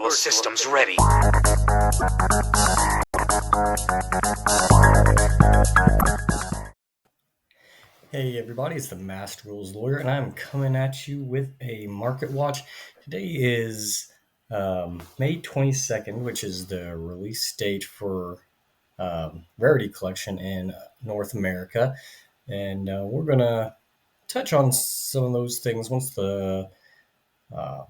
All systems ready. Hey everybody, it's the Master Rules Lawyer, and I'm coming at you with a market watch. Today is May 22nd, which is the release date for Rarity collection in North America, and we're gonna touch on some of those things once the uh,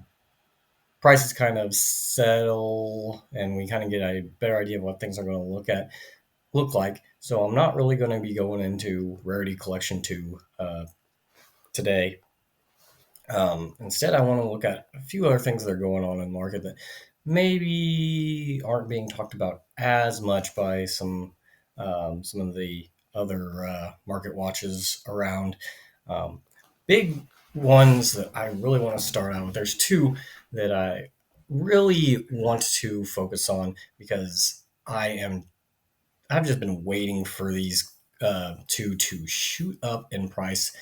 prices kind of settle and we kind of get a better idea of what things are going to look like. So I'm not really going to be going into Rarity Collection 2 today. Instead, I want to look at a few other things that are going on in the market that maybe aren't being talked about as much by some of the other market watches around. Um, Big ones that I really want to start out with. There's two that I really want to focus on because I've just been waiting for these two to shoot up in price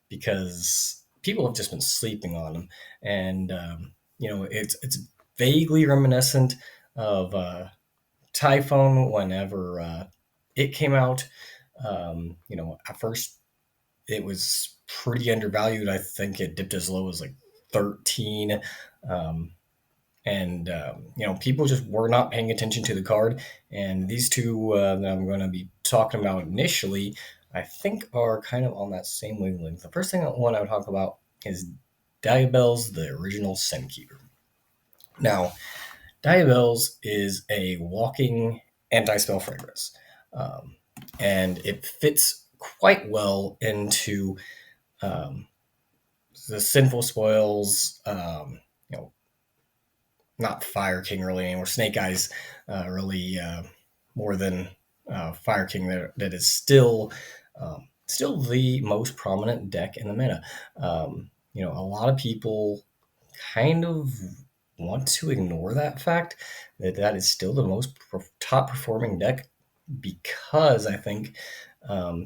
because people have just been sleeping on them, and it's vaguely reminiscent of Typhone whenever it came out. At first it was pretty undervalued. I think it dipped as low as like 13. Um, and people just were not paying attention to the card, and these two that I'm going to be talking about initially I think are kind of on that same wavelength. The first one I would talk about is Diabelle's the original Sin Keeper. Now, Diabelle's is a walking anti-spell fragrance, um, and it fits quite well into um, the Sinful Spoils, you know not Fire King really anymore. Snake Eyes really more than Fire King. That is still the most prominent deck in the meta. A lot of people kind of want to ignore that fact that is still the most top performing deck because I think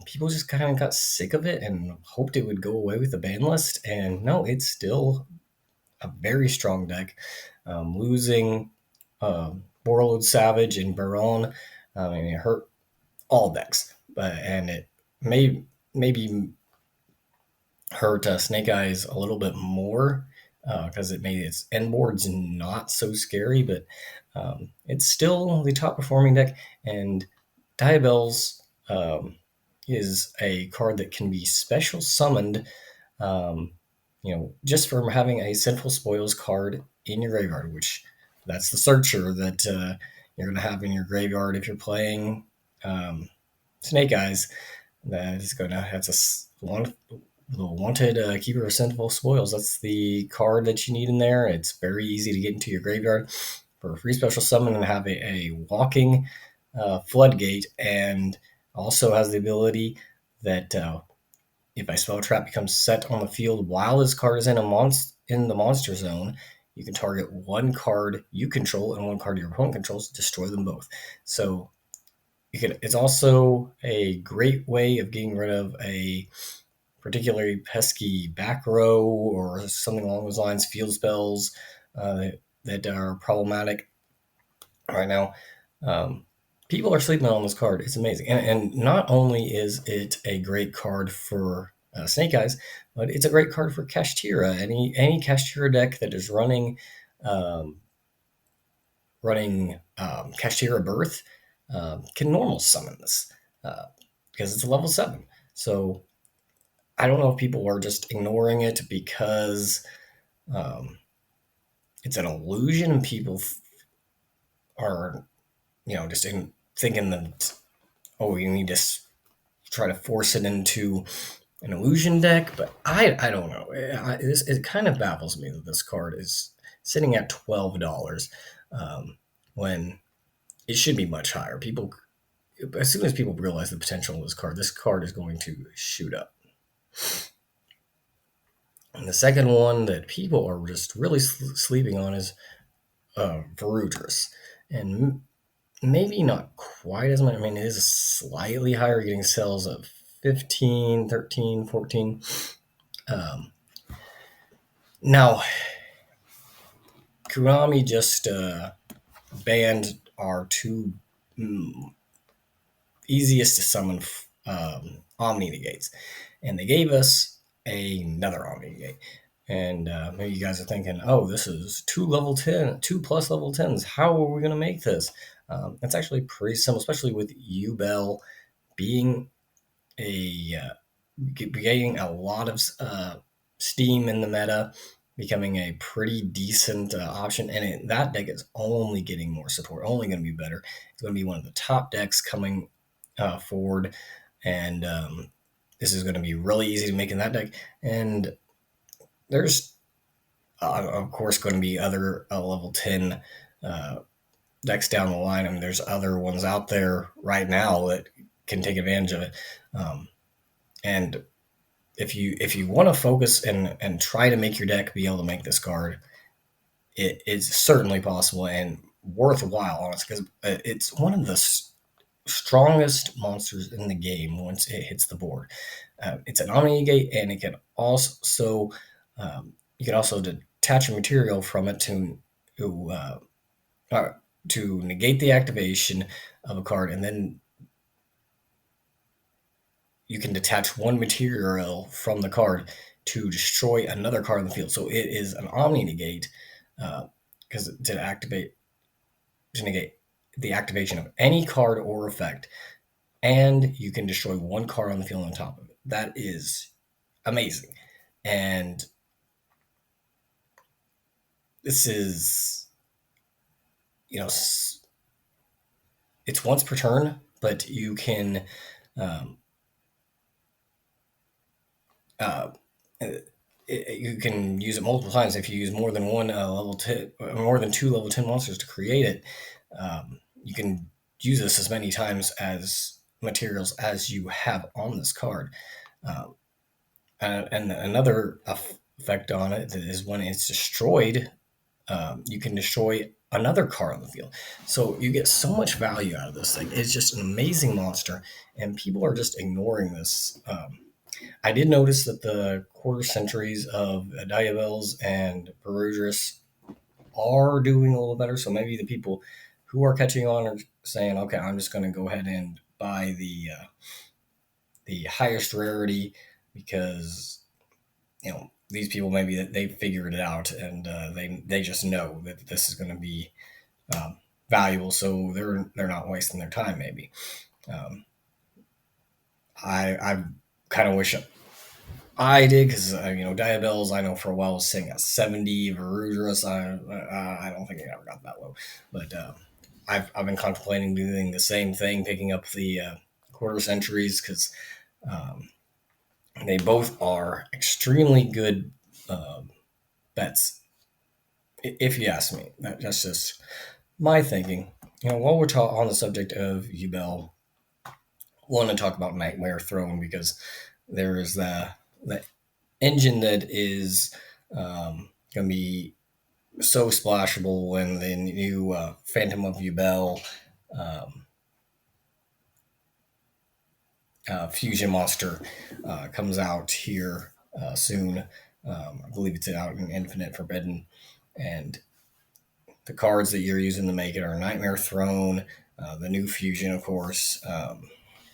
people just kind of got sick of it and hoped it would go away with the ban list. And no, it's still a very strong deck. Losing Warlord Savage and Baron, it hurt all decks, and it maybe hurt Snake Eyes a little bit more because it made its end boards not so scary, but it's still the top performing deck. And Diabelle's is a card that can be special summoned um, just from having a Sinful Spoils card in your graveyard, which that's the searcher that you're going to have in your graveyard if you're playing Snake Eyes. That's the wanted keeper of Sinful Spoils. That's the card that you need in there. It's very easy to get into your graveyard for a free special summon and have a walking floodgate, and also has the ability that if a spell trap becomes set on the field while this card is in the monster zone, you can target one card you control and one card your opponent controls, destroy them both. So it's also a great way of getting rid of a particularly pesky back row or something along those lines, field spells that are problematic right now. People are sleeping on this card. It's amazing. And not only is it a great card for Snake Eyes, but it's a great card for Kashtira. Any Kashtira deck that is um, running Kashtira Birth can normal summon this because it's a level 7. So I don't know if people are just ignoring it because um, it's an illusion and people are, just thinking that, oh, you need to try to force it into an illusion deck. But I don't know. It kind of baffles me that this card is sitting at $12 when it should be much higher. As soon as people realize the potential of this card is going to shoot up. And the second one that people are just really sleeping on is Verudris. And maybe not quite as much. I mean, it is slightly higher, getting sales of 15, 13, 14. Now, Konami just banned our two easiest to summon Omni Negates, and they gave us another Omni Negate. And maybe you guys are thinking, oh, this is two plus level 10s. How are we going to make this? It's actually pretty simple, especially with Ubel being getting a lot of steam in the meta, becoming a pretty decent option. And that deck is only getting more support, only going to be better. It's going to be one of the top decks coming forward. And this is going to be really easy to make in that deck. And there's, of course, going to be other level 10 decks down the line. I mean, there's other ones out there right now that can take advantage of it. And if you want to focus and try to make your deck be able to make this card, it is certainly possible and worthwhile, honestly, because it's one of the strongest monsters in the game once it hits the board. It's an Omni Gate, and it can also you can also detach a material from it uh, to negate the activation of a card, and then you can detach one material from the card to destroy another card in the field. So it is an Omni Negate because to negate the activation of any card or effect, and you can destroy one card on the field on top of it. That is amazing. And this is, it's once per turn, but you can um, uh, you can use it multiple times. If you use more than one level 10, more than two level 10 monsters to create it, you can use this as many times as materials as you have on this card. Um, and another effect on it is when it's destroyed, you can destroy another card on the field. So you get so much value out of this thing. It's just an amazing monster, and people are just ignoring this. I did notice that the quarter centuries of Diabels and Perudris are doing a little better. So maybe the people who are catching on are saying, okay, I'm just going to go ahead and buy the highest rarity because these people maybe they figured it out and they just know that this is going to be um, valuable, so they're not wasting their time. Maybe I kind of wish I did because Diabels I know for a while was sitting at 70. Varudras I don't think it ever got that low, but I've been contemplating doing the same thing, picking up the quarter centuries because um, they both are extremely good bets, if you ask me. That's just my thinking. While we're on the subject of Ubel, I want to talk about Nightmare Throne because there is the engine that is going to be so splashable when the new Phantom of Ubel um, fusion monster comes out here soon. I believe it's out in Infinite Forbidden, and the cards that you're using to make it are Nightmare Throne, the new fusion, of course,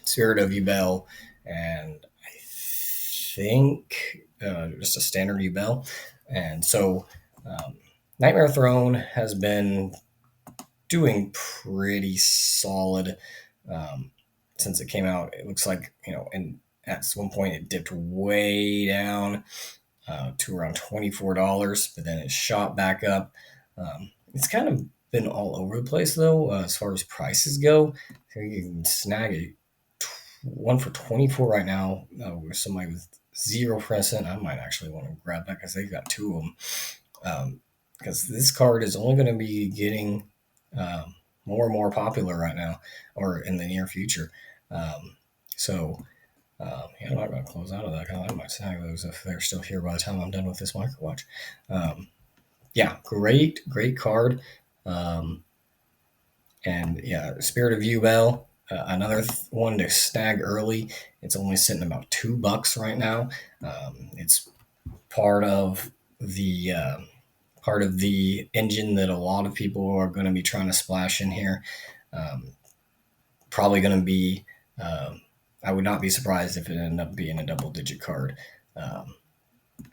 Spirit of Ubel, and I think just a standard Ubel. And so Nightmare Throne has been doing pretty solid since it came out. It looks like, and at one point it dipped way down to around $24, but then it shot back up. It's kind of been all over the place though, as far as prices go. So you can snag one for 24 right now with somebody with 0%. I might actually want to grab that because they've got two of them. Because this card is only going to be getting more and more popular right now, or in the near future. So I'm not going to close out of that. I might snag those if they're still here by the time I'm done with this microwatch. Yeah, great card. And yeah, Spirit of Ubel, another one to snag early. It's only sitting about $2 right now. It's part of the part of the engine that a lot of people are going to be trying to splash in here. Um, Probably going to be. I would not be surprised if it ended up being a double digit card um,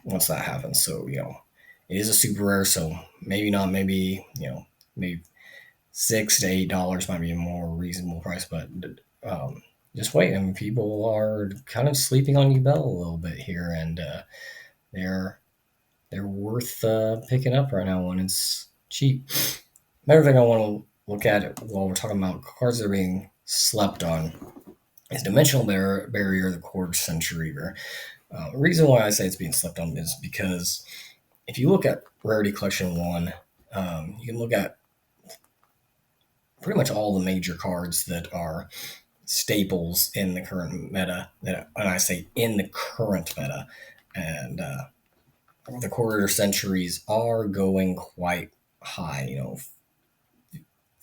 once that happens. So it is a super rare. So maybe not. Maybe maybe $6 to $8 might be a more reasonable price, but um, just wait. I mean, people are kind of sleeping on Ubel a little bit here, and they're they're worth picking up right now when it's cheap. Another thing I want to look at while we're talking about cards that are being slept on is Dimensional Barrier, the Quarter Century Rare. The reason why I say it's being slept on is because if you look at Rarity Collection 1, you can look at pretty much all the major cards that are staples in the current meta. And I say in the current meta, and the quarter centuries are going quite high.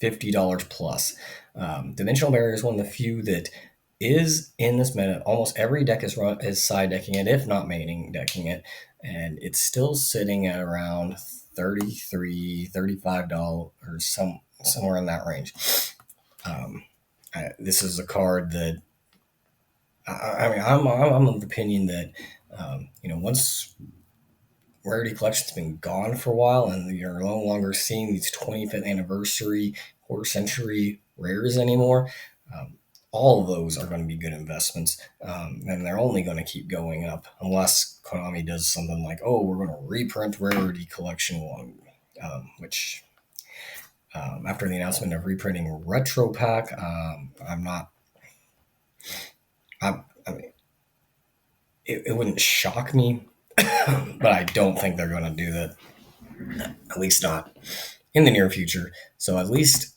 $50 plus. Dimensional Barrier is one of the few that is in this meta. Almost every deck is side decking it, if not maining decking it, and it's still sitting at around $33, $35, or somewhere in that range. This is a card that I mean I'm of the opinion that once Rarity Collection's been gone for a while, and you're no longer seeing these 25th anniversary, quarter century rares anymore. All of those are going to be good investments, and they're only going to keep going up unless Konami does something like, oh, we're going to reprint Rarity Collection 1, which after the announcement of reprinting Retro Pack, I'm not. I mean, it wouldn't shock me, but I don't think they're going to do that. At least not in the near future. So at least,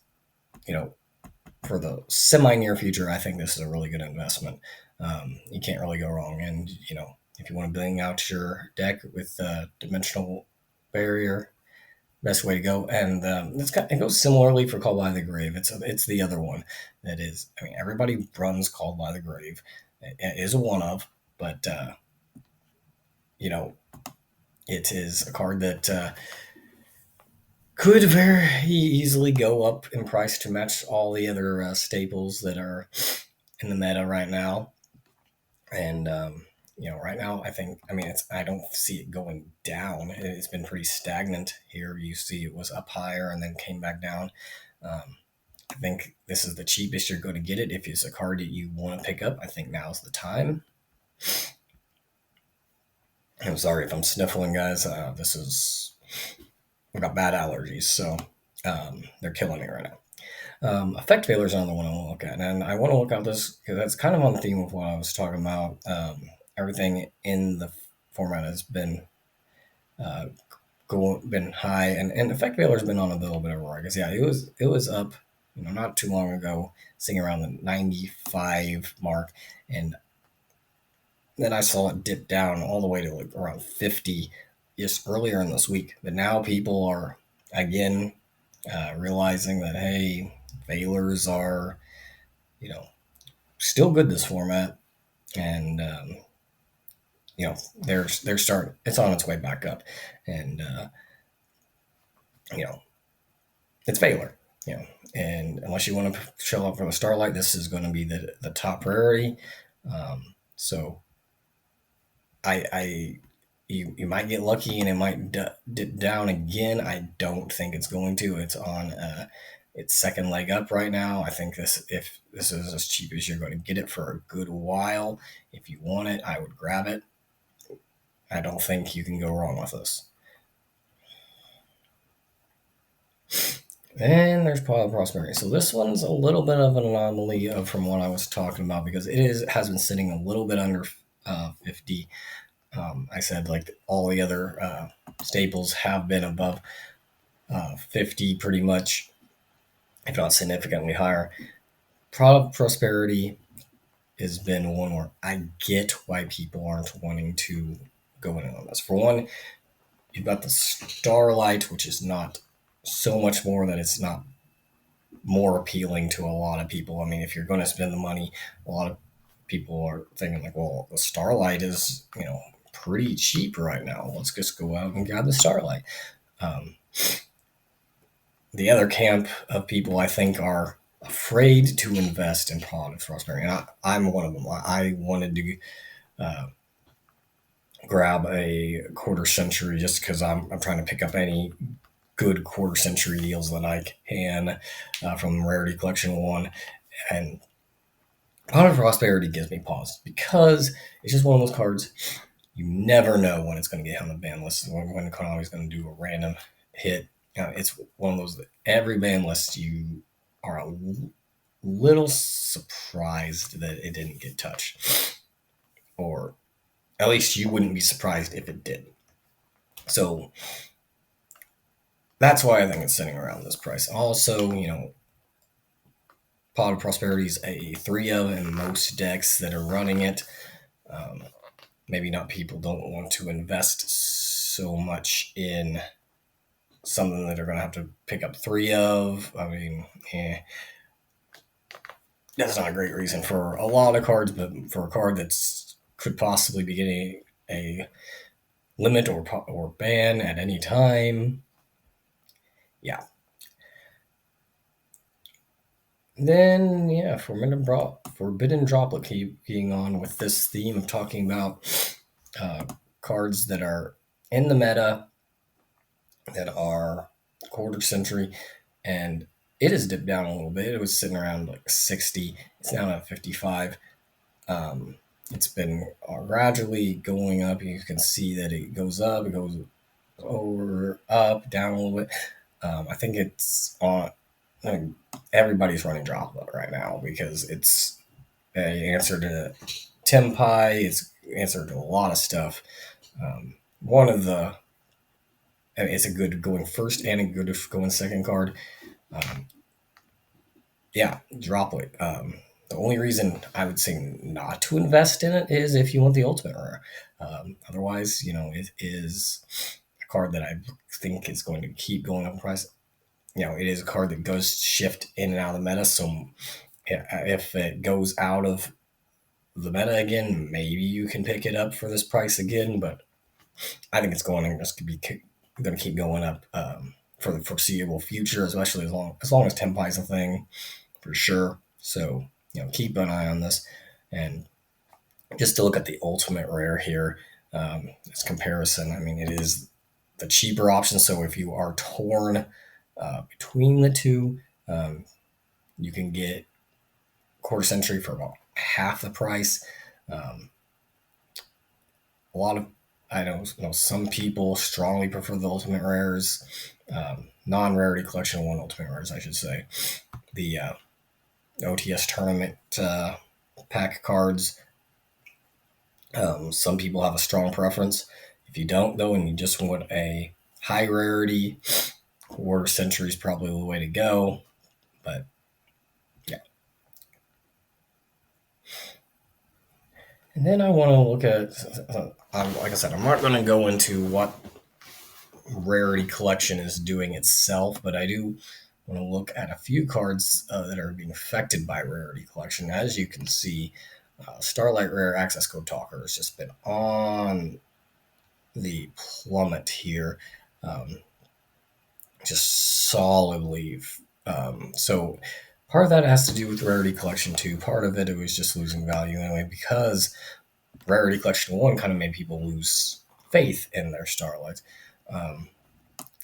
for the semi near future, I think this is a really good investment. You can't really go wrong. And, if you want to bring out your deck with Dimensional Barrier, best way to go. And it goes similarly for Called by the Grave. It's the other one that is. I mean, everybody runs Called by the Grave. It is a one of, but it is a card that could very easily go up in price to match all the other staples that are in the meta right now. And right now, I don't see it going down. It's been pretty stagnant here. You see, it was up higher and then came back down. I think this is the cheapest you're going to get it. If it's a card that you want to pick up, I think now's the time. I'm sorry if I'm sniffling, guys. I've got bad allergies, so they're killing me right now. Effect Veiler is another one I want to look at, and I want to look at this because that's kind of on the theme of what I was talking about. Everything in the format has been been high, and Effect Veiler's been on a little bit of a rise. Because it was up, not too long ago, sitting around the 95 mark, and then I saw it dip down all the way to like around 50 just earlier in this week. But now people are again realizing that, hey, Veilers are, still good this format, and they're starting. It's on its way back up, and it's Veiler. And unless you want to show up for the Starlight, this is going to be the top rarity. So you might get lucky and it might dip down again. I don't think it's going to. It's on its second leg up right now. I think if this is as cheap as you're going to get it for a good while, if you want it, I would grab it. I don't think you can go wrong with this. And there's Pile of Prosperity. So this one's a little bit of an anomaly from what I was talking about because it has been sitting a little bit under 50. I said like all the other staples have been above 50 pretty much, if not significantly higher. Product of Prosperity has been one where I get why people aren't wanting to go in on this. For one, you've got the Starlight, which is not so much more that it's not more appealing to a lot of people. I mean, if you're going to spend the money, a lot of people are thinking like, well, the Starlight is, pretty cheap right now. Let's just go out and grab the Starlight. Um, the other camp of people I think are afraid to invest in Product Prosperity, and I'm one of them. I wanted to uh, grab a quarter century just because I'm trying to pick up any good quarter century deals that I can from Rarity Collection 1. And Pot of Prosperity gives me pause because it's just one of those cards you never know when it's going to get on the ban list, when Konami's going to do a random hit. It's one of those that every ban list you are a little surprised that it didn't get touched, or at least you wouldn't be surprised if it did. So that's why I think it's sitting around this price. Also, Pot of Prosperity is a 3 of in most decks that are running it. Um, Maybe not, people don't want to invest so much in something that they're going to have to pick up 3 of. I mean, that's not a great reason for a lot of cards, but for a card that's could possibly be getting a limit or ban at any time, yeah. Then yeah, Forbidden Droplet, keeping on with this theme of talking about uh, cards that are in the meta that are quarter century, and it has dipped down a little bit. It was sitting around like 60. It's now at 55. Um, it's been gradually going up. You can see that it goes up, it goes over, up, down a little bit. I think it's on. I mean, everybody's running Droplet right now because it's an answer to Tempai. It's answer to a lot of stuff. One of the It's a good going first and a good going second card. Um, yeah, Droplet. The only reason I would say not to invest in it is if you want the ultimate rare. Otherwise, it is a card that I think is going to keep going up in price. It is a card that goes shift in and out of the meta. So if it goes out of the meta again, maybe you can pick it up for this price again. But I think it's going to keep going up for the foreseeable future, especially as long as Tempai is a thing, for sure. So keep an eye on this, and just to look at the ultimate rare here, as comparison. I mean, it is the cheaper option. So if you are torn between the two, you can get quarter century for about half the price. Um, a lot of I know some people strongly prefer the ultimate rares, non-rarity collection 1 ultimate rares, I should say. The OTS tournament pack cards. Some people have a strong preference. If you don't, though, and you just want a high rarity, quarter century is probably the way to go. But yeah. And then I want to look at, like I said, I'm not going to go into what Rarity Collection is doing itself, but I do want to look at a few cards that are being affected by Rarity Collection. As you can see, Starlight Rare Access Code Talker has just been on the plummet here, um, just solidly. So part of that has to do with Rarity Collection 2. Part of it was just losing value anyway, because Rarity Collection 1 kind of made people lose faith in their Starlights.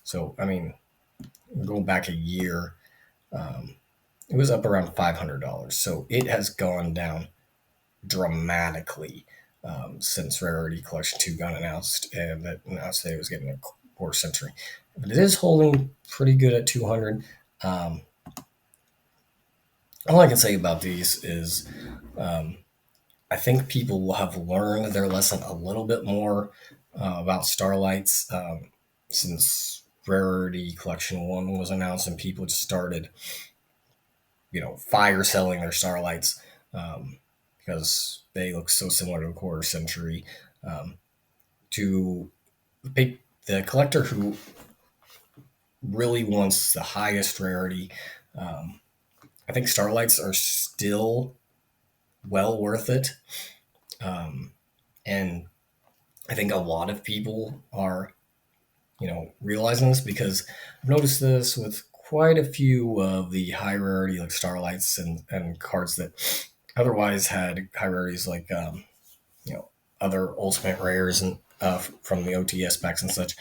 So, I mean, going back a year, it was up around $500. So it has gone down dramatically since Rarity Collection 2 got announced, and that announced that it was getting a quarter century. But it is holding pretty good at 200. All I can say about these is I think people have learned their lesson a little bit more about Starlights since Rarity Collection 1 was announced, and people just started, fire selling their Starlights because they look so similar to a quarter century. To the collector who really wants the highest rarity, I think Starlights are still well worth it. And I think a lot of people are realizing this, because I've noticed this with quite a few of the high rarity like starlights and cards that otherwise had high rarities, like you know other ultimate rares and from the OTS packs and such.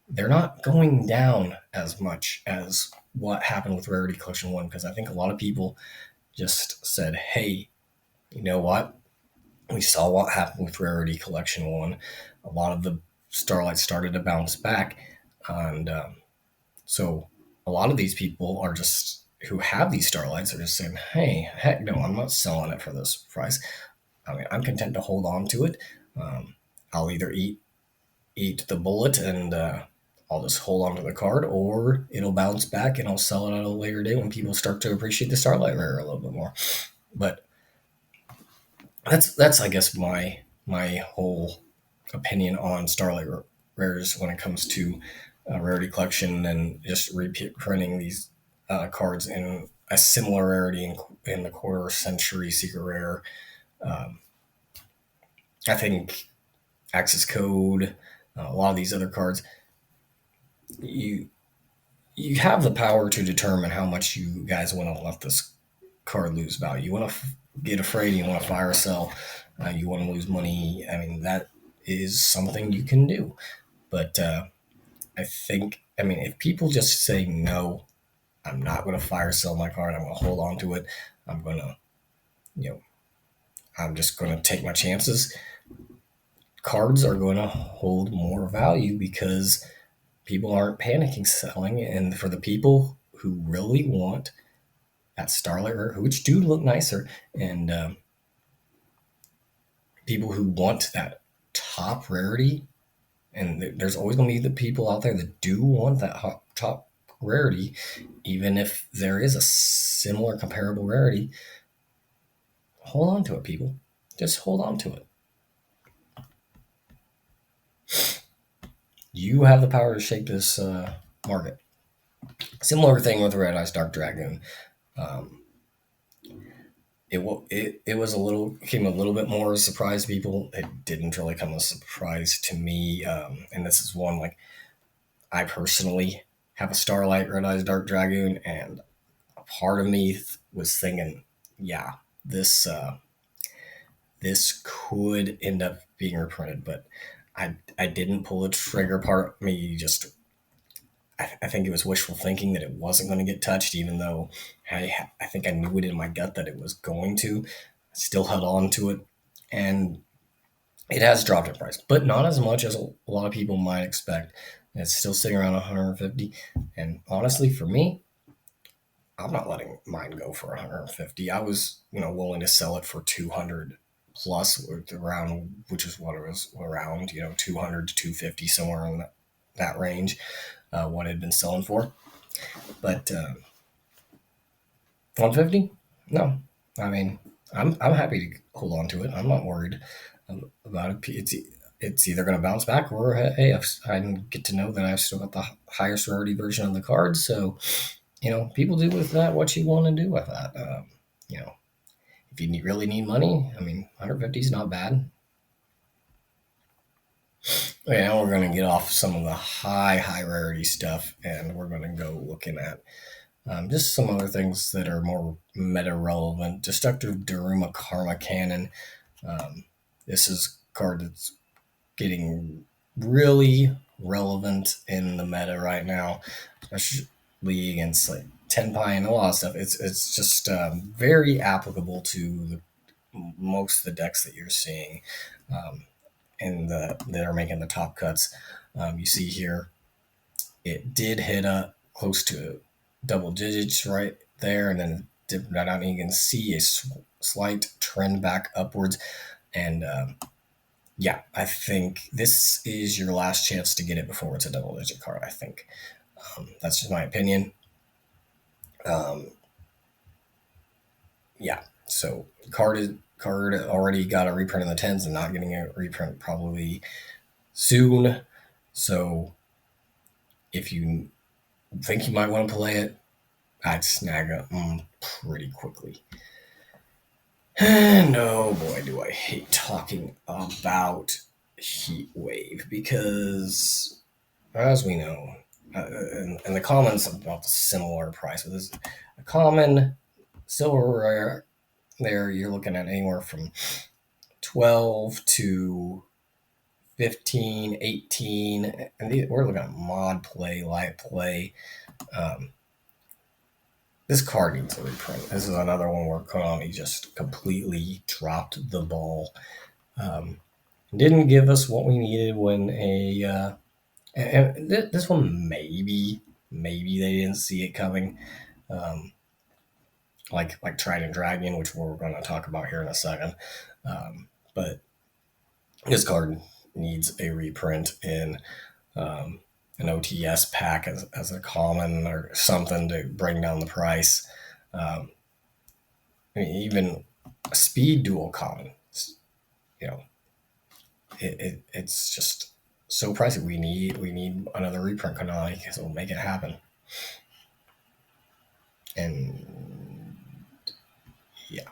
They're not going down as much as what happened with Rarity Collection 1, because I think a lot of people just said, hey, you know what? We saw what happened with Rarity Collection 1. A lot of the Starlights started to bounce back. And so a lot of these people are just, who have these Starlights, are just saying, hey, heck no, I'm not selling it for this price. I mean, I'm content to hold on to it. I'll either eat the bullet and I'll just hold on to the card, or it'll bounce back and I'll sell it at a later date when people start to appreciate the Starlight Rare a little bit more. But that's I guess my whole opinion on Starlight Rares when it comes to Rarity Collection and just reprinting these cards in a similar rarity in the quarter century secret rare. Um, I think Access Code, a lot of these other cards, you you have the power to determine how much you guys want to let this card lose value. You want to get afraid, you want to fire sell, you want to lose money. I mean, that is something you can do. But I mean, if people just say, no, I'm not going to fire sell my card, I'm going to hold on to it, I'm going to, you know, I'm just going to take my chances, cards are going to hold more value because people aren't panicking selling. And for the people who really want that Starlight Rare, which do look nicer, and people who want that top rarity, and there's always going to be the people out there that do want that top rarity, even if there is a similar comparable rarity. Hold on to it, people. Just hold on to it. You have the power to shape this market. Similar thing with Red Eyes Dark Dragoon. Um, it was a little, came a little bit more as a surprise to people. It didn't really come as a surprise to me, and this is one, like, I personally have a Starlight Red Eyes Dark Dragoon, and a part of me was thinking, yeah, this this could end up being reprinted, but I didn't pull the trigger. Part of me just, I think it was wishful thinking that it wasn't going to get touched, even though I think I knew it in my gut that it was going to. I still held on to it, and it has dropped in price, but not as much as a lot of people might expect. It's still sitting around 150, and honestly, for me, I'm not letting mine go for 150. I was, willing to sell it for 200 plus, around, which is what it was around, 200 to 250, somewhere in that range, what it had been selling for. But 150, no. I mean, I'm happy to hold on to it. I'm not worried about it. It's either going to bounce back, or hey, I get to know that I've still got the highest rarity version of the card. So, people do with that what you want to do with that. You know, if you really need money, I mean, 150 is not bad. Okay, now we're going to get off some of the high rarity stuff, and we're going to go looking at just some other things that are more meta relevant. Destructive Daruma Karma Cannon. This is a card that's getting really relevant in the meta right now, especially against like Tenpai and a lot of stuff. It's just very applicable to most of the decks that you're seeing that are making the top cuts. You see here, it did hit up close to double digits right there, and then dipped down. You can see a slight trend back upwards, and yeah, I think this is your last chance to get it before it's a double digit card. I think that's just my opinion. Um, yeah, so card already got a reprint in the tens and not getting a reprint probably soon. So if you think you might want to play it, I'd snag it pretty quickly. And oh boy, do I hate talking about Heat Wave, because as we know, and the common's about the similar price. But this a common silver rare there you're looking at anywhere from 12 to 15, 18, and we're looking at mod play, light play. Um, this card needs a reprint. This is another one where Konami just completely dropped the ball. Um, didn't give us what we needed when this one maybe they didn't see it coming. Um, like Trident Dragon, which we're going to talk about here in a second. But this card needs a reprint in an OTS pack as a common or something to bring down the price. I mean, even a speed dual common, you know, it's just so pricey. We need another reprint, Konami, because it'll make it happen. And yeah.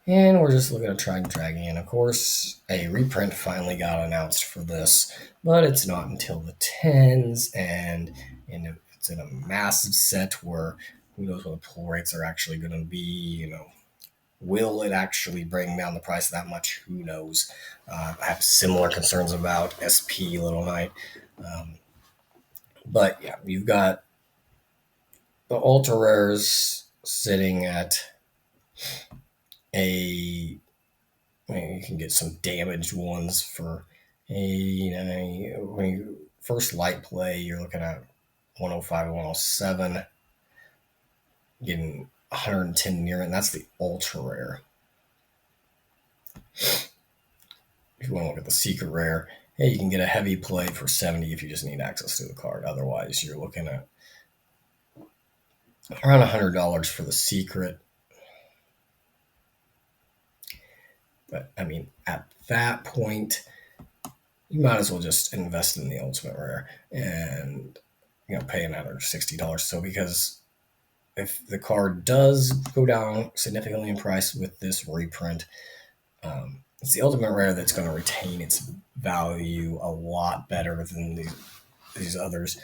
And we're just looking at Trident Dragon. And of course, a reprint finally got announced for this, but it's not until the 10s, and it's in a massive set where who knows what the pull rates are actually going to be. Will it actually bring down the price that much? Who knows? I have similar concerns about SP Little Knight. But yeah, you've got the ultra rares sitting at a. I mean, you can get some damaged ones for when you first light play, you're looking at 105 and 107, getting 110 near it, and that's the ultra rare. If you want to look at the secret rare, hey, you can get a heavy play for 70 if you just need access to the card. Otherwise, you're looking at around $100 for the secret. But I mean, at that point, you might as well just invest in the ultimate rare and pay another $60. So because if the card does go down significantly in price with this reprint, it's the ultimate rare that's going to retain its value a lot better than these others.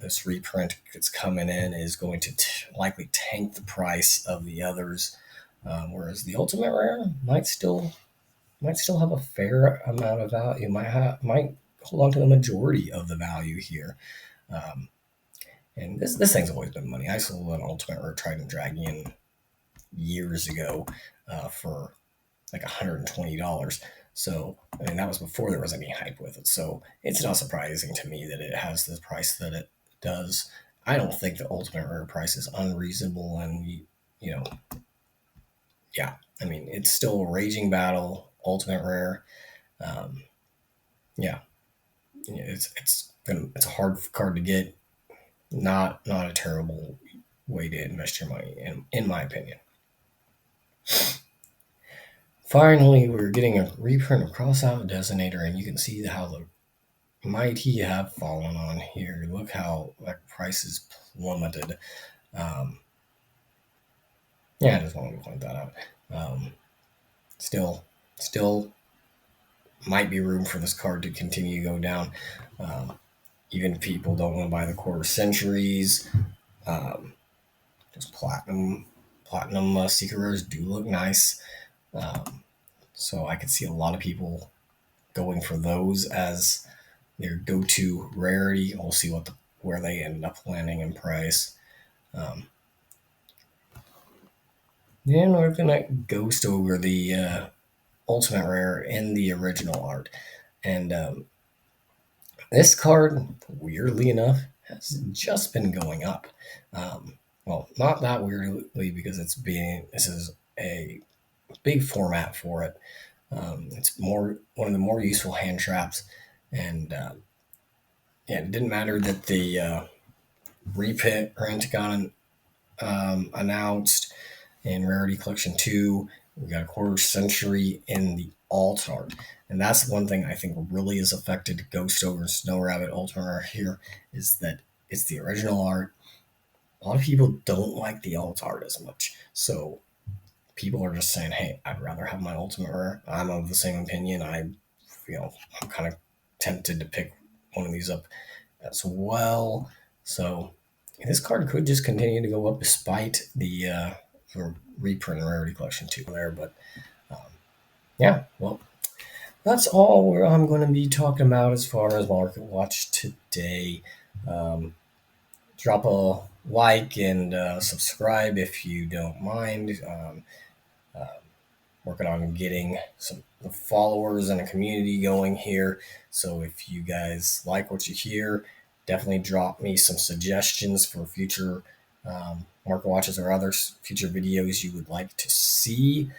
This reprint that's coming in is going to likely tank the price of the others, whereas the ultimate rare might still have a fair amount of value. Might hold on to the majority of the value here. And this thing's always been money. I sold an ultimate rare Trident Dragon years ago for like $120. So I mean that was before there was any hype with it. So it's not surprising to me that it has the price that it does. I don't think the ultimate rare price is unreasonable, and yeah, I mean it's still a raging battle. Ultimate rare, yeah, it's a hard card to get. Not a terrible way to invest your money, in my opinion. Finally, we're getting a reprint of Crossout Designator, and you can see how the mighty have fallen on here. Look how that price is plummeted. Yeah, I just wanted to point that out. Still might be room for this card to continue to go down. Even if people don't want to buy the quarter centuries, just platinum secret rares do look nice. So I could see a lot of people going for those as their go-to rarity. We'll see where they end up landing in price. Then we're gonna ghost over the ultimate rare in the original art, and this card, weirdly enough, has just been going up. Well, not that weirdly because this is a big format for it. It's one of the more useful hand traps, and yeah, it didn't matter that the reprint got announced in Rarity Collection 2. We got a quarter century in the alt art. And that's one thing I think really has affected Ghost over Snow Rabbit Ultimate Rare here, is that it's the original art. A lot of people don't like the alt art as much. So people are just saying, hey, I'd rather have my Ultimate Rare. I'm of the same opinion. I'm kind of tempted to pick one of these up as well. So this card could just continue to go up despite the reprint Rarity Collection 2 there. But um, yeah, well, that's all I'm going to be talking about as far as Market Watch today. Drop a like and subscribe if you don't mind. Uh, Working on getting some followers and a community going here. So if you guys like what you hear, definitely drop me some suggestions for future market watches or other future videos you would like to see.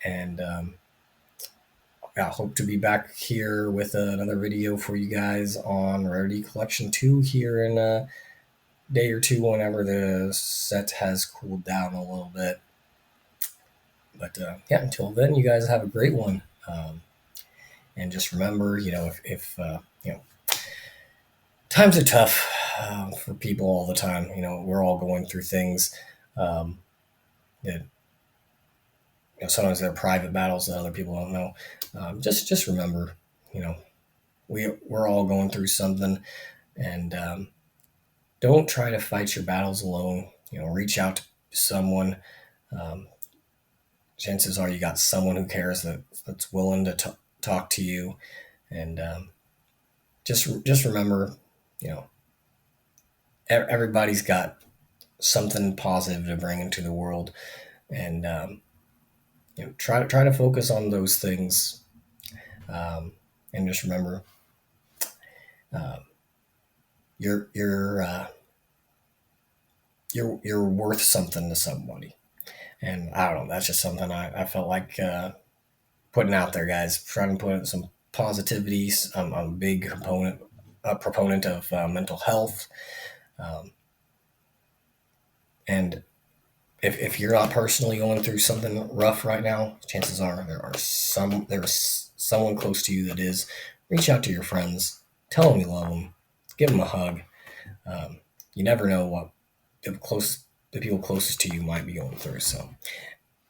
And I hope to be back here with another video for you guys on Rarity Collection 2 here in a day or two whenever the set has cooled down a little bit. But yeah, until then, you guys have a great one. And just remember, if times are tough for people all the time. We're all going through things that sometimes they're private battles that other people don't know. Just remember, you know, we're all going through something, and don't try to fight your battles alone. Reach out to someone. Um, Chances are you got someone who cares that's willing to talk to you, and just remember, you know, everybody's got something positive to bring into the world, and try to focus on those things, and just remember, uh, you're you're worth something to somebody. And I don't know, that's just something I felt like putting out there, guys. Trying to put some positivity. I'm a big proponent of mental health, um, and if you're not personally going through something rough right now, chances are there's someone close to you that is. Reach out to your friends, tell them you love them, give them a hug. You never know what the people closest to you might be going through. So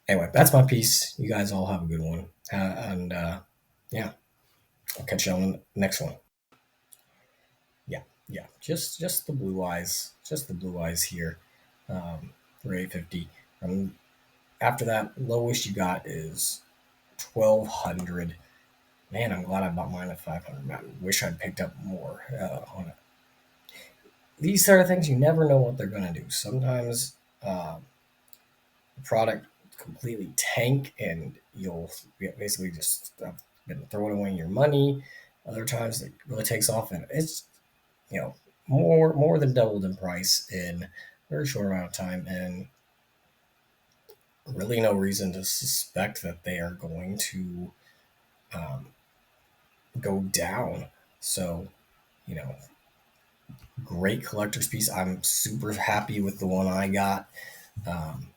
anyway, that's my piece. You guys all have a good one, and yeah, I'll catch you on the next one. Yeah, just the blue eyes, here, for 850. After that, lowest you got is 1200. Man, I'm glad I bought mine at 500. I wish I'd picked up more on it. These sort of things, you never know what they're gonna do. Sometimes the product completely tank, and you'll basically just been throwing away your money. Other times it really takes off, and it's more than doubled in price in a very short amount of time, and really no reason to suspect that they are going to um, go down. So, you know, great collector's piece. I'm super happy with the one I got. Um,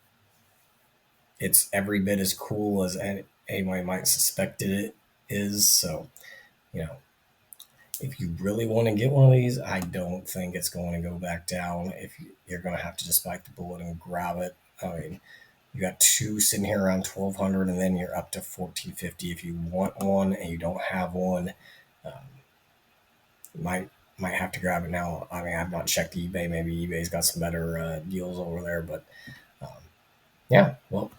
it's every bit as cool as anybody might suspect it is. So, you know, if you really want to get one of these, I don't think it's going to go back down. If you're going to have to just bite the bullet and grab it. I mean, you got two sitting here around 1200, and then you're up to 1450. If you want one and you don't have one, um, you might have to grab it now. I mean, I've not checked eBay. Maybe eBay's got some better deals over there, but um, yeah. Well,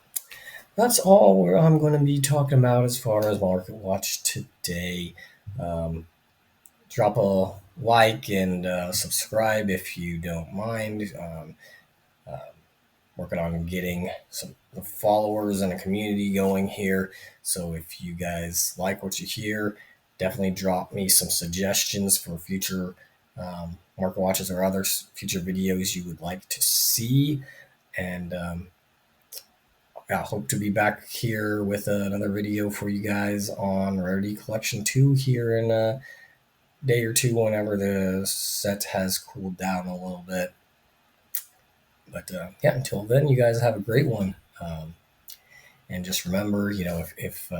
that's all I'm going to be talking about as far as Market Watch today. Um, Drop a like and subscribe if you don't mind. Uh, Working on getting some followers and a community going here. So if you guys like what you hear, definitely drop me some suggestions for future market watches or other future videos you would like to see. And I hope to be back here with another video for you guys on Rarity Collection 2 here in a day or two whenever the set has cooled down a little bit. But yeah, until then, you guys have a great one. And just remember, if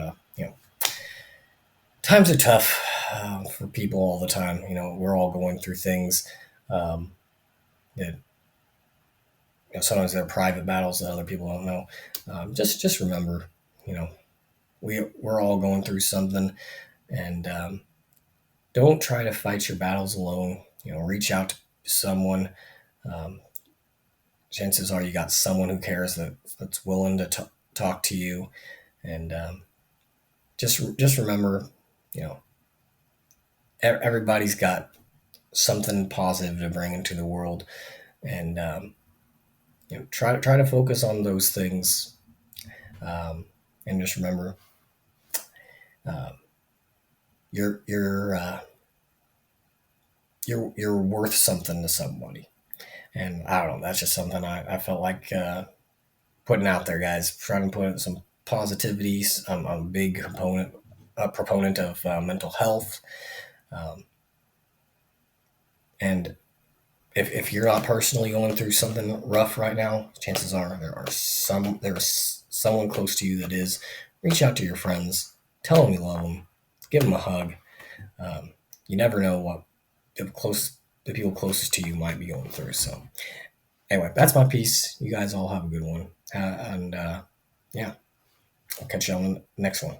times are tough for people all the time. We're all going through things um, that sometimes they're private battles that other people don't know. Just remember, we're all going through something, and Don't try to fight your battles alone. Reach out to someone. Um, Chances are you got someone who cares, that's willing to talk to you. And just remember, you know, everybody's got something positive to bring into the world, and try to focus on those things. Um, and just remember, uh, you're you're uh, you're worth something to somebody. And I don't know, that's just something I felt like putting out there, guys. Trying to put some positivity. I'm a big proponent of mental health. Um, and if you're not personally going through something rough right now, chances are there's someone close to you that is. Reach out to your friends, tell them you love them, give them a hug. You never know what the people closest to you might be going through. So anyway, that's my piece. You guys all have a good one, and yeah, I'll catch you on the next one.